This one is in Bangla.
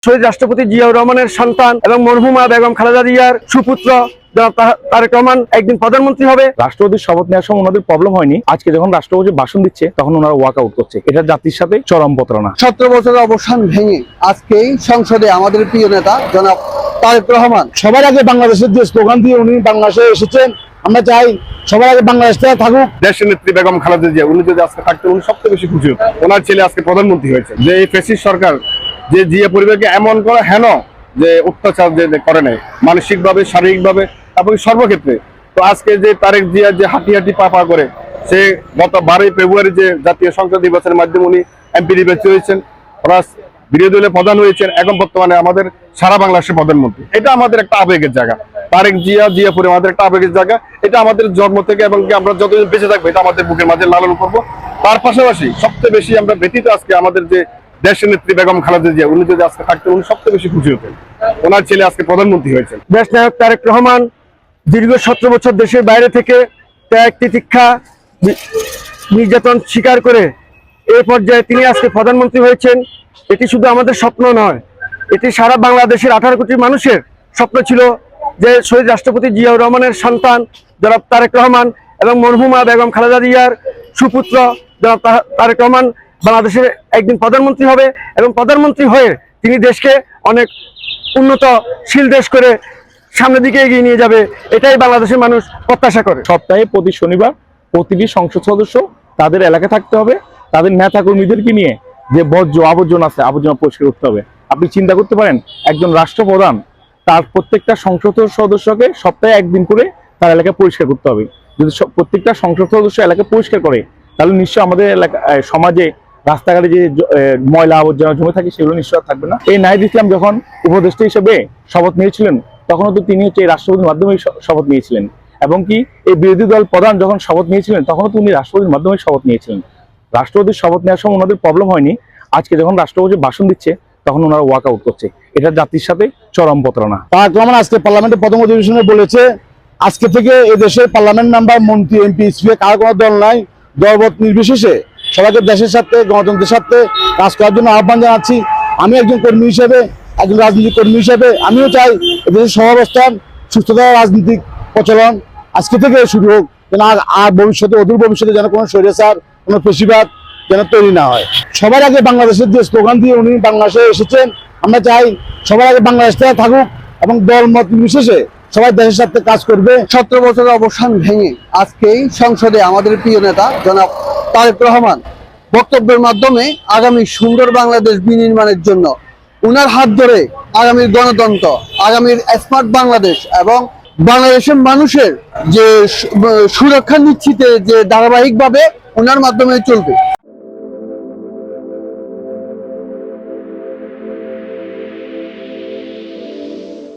শহীদ রাষ্ট্রপতি জিয়াউর রহমানের সন্তান এবং মরহুমা বেগম খালেদা জিয়ার সুপুত্র জনাব তারেক রহমান একদিন প্রধানমন্ত্রী হবে। রাষ্ট্রপতির শপথ নেওয়ার সময় ওনাদের প্রবলেম হয়নি, আজকে যখন রাষ্ট্রপতি ভাষণ দিচ্ছে তখন ওনারা ওয়াক আউট করছে। এটা জাতির সাথে চরম প্রতারণা। 17 বছরের অবসান ভেঙে আজকেই সংসদে আমাদের প্রিয় নেতা জনাব তারেক রহমান সবার আগে বাংলাদেশের যে স্লোগান দিয়ে উনি বাংলাদেশে এসেছেন, আমরা চাই সবার আগে বাংলাদেশটা থাকুক। দেশের নেত্রী বেগম খালেদা জিয়া উনি যদি আজকে থাকতেন উনি সবচেয়ে বেশি খুশি হতেন। ওনার ছেলে আজকে প্রধানমন্ত্রী হয়েছে। যে এই ফ্যাসিস্ট সরকার যে জিয়া পরিবারকে এমন করে হেন যে অত্যাচার যে করে নেয় মানসিক ভাবে, শারীরিক ভাবে এবং সর্বক্ষেত্রে, তো আজকে যে তারেক জিয়া যে হাঁটি হাঁটি পা করে সে গত 12 ফেব্রুয়ারি যে জাতীয় সংসদ নির্বাচনের মাধ্যমে উনি এমপি নির্বাচিত হয়েছেন, ওরা বিরোধী দলের প্রধান হয়েছেন, এখন বর্তমানে আমাদের সারা বাংলাদেশের প্রধানমন্ত্রী। এটা আমাদের একটা আবেগের জায়গা। তারেক জিয়াপুরে আমাদের একটা আবেগের জায়গা। এটা আমাদের জন্ম থেকে এবং আমরা যতদিন বেঁচে থাকবো এটা আমাদের বুকের মাঝে লালন করবো। তার পাশাপাশি সবচেয়ে বেশি আমরা ব্যতীত আজকে আমাদের যে দেশের নেত্রী বেগম খালেদা জিয়া উনি যদি আজকে থাকতেন উনি সবচেয়ে বেশি খুশি হতেন। ওনার ছেলে আজকে প্রধানমন্ত্রী হয়েছেন। দেশ নায়ক তারেক রহমান দীর্ঘ 17 বছর দেশের বাইরে থেকে ত্যাগ তিতিক্ষা নির্যাতন স্বীকার করে এই পর্যায়ে তিনি আজকে প্রধানমন্ত্রী হয়েছেন। এটি শুধু আমাদের স্বপ্ন নয়, এটি সারা বাংলাদেশের 18 কোটি মানুষের স্বপ্ন ছিল যে শহীদ রাষ্ট্রপতি জিয়াউর রহমানের সন্তান জনাব তারেক রহমান এবং মরহুমা বেগম খালেদা জিয়ার সুপুত্র জনাব তারেক রহমান বাংলাদেশের একদিন প্রধানমন্ত্রী হবে এবং প্রধানমন্ত্রী হয়ে তিনি দেশকে অনেক উন্নতশীল দেশ করে সামনের দিকে এগিয়ে নিয়ে যাবে। এটাই বাংলাদেশের মানুষ প্রত্যাশা করে। সপ্তাহে প্রতি শনিবার প্রতিটি সংসদ সদস্য তাদের এলাকায় থাকতে হবে, তাদের নেতা কর্মীদেরকে নিয়ে যে আবর্জনা আছে আবর্জনা পরিষ্কার করতে হবে। আপনি চিন্তা করতে পারেন একজন রাষ্ট্রপ্রধান তার প্রত্যেকটা সংসদ সদস্যকে সপ্তাহে একদিন করে তার এলাকা পরিষ্কার করতে হবে। যদি প্রত্যেকটা সংসদ সদস্য এলাকা পরিষ্কার করে তাহলে নিশ্চয় আমাদের এলাকা সমাজে রাস্তাঘাটে যে ময়লা আবর্জনা জমে থাকে সেগুলো নিশ্চয় থাকবে না। এই নাহিদ ইসলাম যখন উপদেষ্টা হিসেবে শপথ নিয়েছিলেন তখনও তো তিনি হচ্ছে রাষ্ট্রপতির মাধ্যমে শপথ নিয়েছিলেন, এবং কি এই বিরোধী দল প্রধান যখন শপথ নিয়েছিলেন তখনও তো উনি রাষ্ট্রপতির মাধ্যমে শপথ নিয়েছিলেন। রাষ্ট্রপতির শপথ নেওয়ার সময় ওনাদের প্রবলেম হয়নি, আজকে যখন রাষ্ট্রপতি ভাষণ দিচ্ছে তখন ওনারা ওয়াক আউট করছে। এটা জাতির সাথে চরম প্রতারণা। তারেক রহমান আজকে পার্লামেন্টের প্রথম অধিবেশনে বলেছে আজকে থেকে এই দেশের পার্লামেন্ট মেম্বার, মন্ত্রী, এমপি, স্পিকার কার কোনো দল নাই, দলবত নির্বিশেষে সবাইকে দেশের সাথে গণতন্ত্রের সাথে কাজ করার জন্য আহ্বান জানাচ্ছি। আমি একজন কর্মী হিসেবে, একজন রাজনৈতিক কর্মী হিসেবে আমিও চাই এদেশের সহাবস্থান, সুস্থতা, রাজনৈতিক প্রচলন আজকে থেকে শুরু হোক, যেন আর ভবিষ্যতে অদূর ভবিষ্যতে যেন কোনো স্বৈরাচার, কোনো পেশিবাদ যেন তৈরি না হয়। সবার আগে বাংলাদেশের যে স্লোগান দিয়ে উনি বাংলাদেশে এসেছেন, আমরা চাই সবার আগে বাংলাদেশটা থাকুক এবং দল মত নির্বিশেষে সবাই দেশের সাথে কাজ করবে। 17 বছরের অবসান ভেঙে আজকেই সংসদে আমাদের প্রিয় নেতা জনাব তারেক রহমান বক্তব্যের মাধ্যমে আগামী সুন্দর বাংলাদেশ বিনির্মাণের জন্য উনার হাত ধরে আগামীর গণতন্ত্র, আগামীর স্মার্ট বাংলাদেশ এবং বাংলাদেশের মানুষের যে সুরক্ষা নিশ্চিতে যে ধারাবাহিকভাবে ওনার মাধ্যমে চলবে।